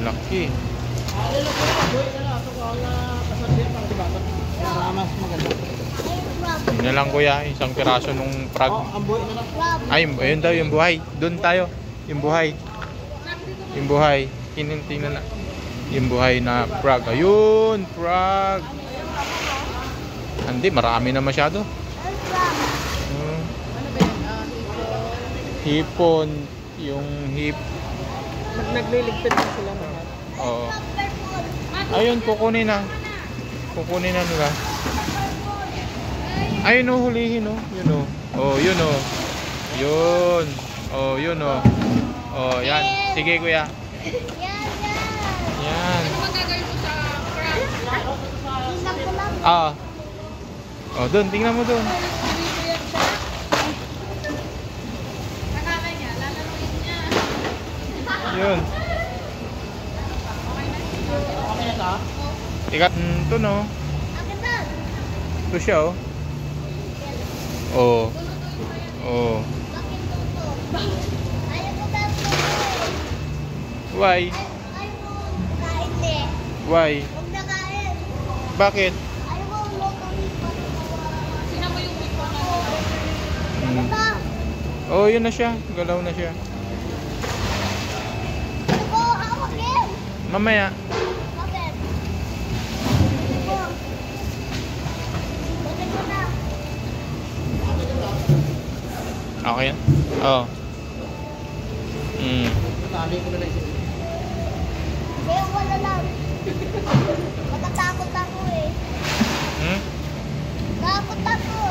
Laki. Mas maganda. Yun na lang kuya, isang piraso nung frog. Ang buhay na lang. Ay, ayun daw yung buhay. Doon tayo. Yung buhay. Yung buhay. Tingnan na. Yung buhay na frog. Ayun, frog. Hindi, marami na masyado. Hipon. Yung Nagliligpit na sila naman. Oo. Ayun, kukunin na. Kukunin na nila. Ayun o, hulihin o. Yun o. Oh, yun o. Yun. Oh, yun o. Oh, yan. Sige kuya. Yan. Ah. Oh, doon. Tingnan mo doon. Yun. Ikat. Ito no. Ito siya oh. Oh. Oh. Why? Why? Bakit? Oh, yun na siya. Galaw na siya. Mamaya. Okay yan? Oo. Sabi ko na lang siya. Kaya wala lang. Matatakot ako eh. Hmm? Takot ako.